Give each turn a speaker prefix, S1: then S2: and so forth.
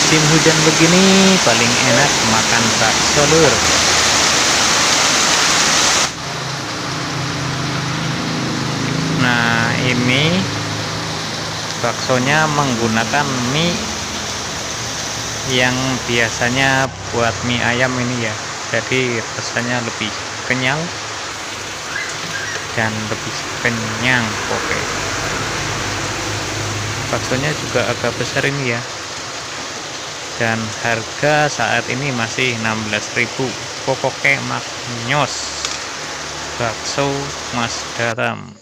S1: musim hujan begini paling enak makan bakso lur. Nah, ini baksonya menggunakan mie yang biasanya buat mie ayam ini ya, jadi rasanya lebih kenyal dan lebih kenyang. Oke, baksonya juga agak besar ini ya, dan harga saat ini masih 16.000. Pokoknya maknyos bakso Mas Daram.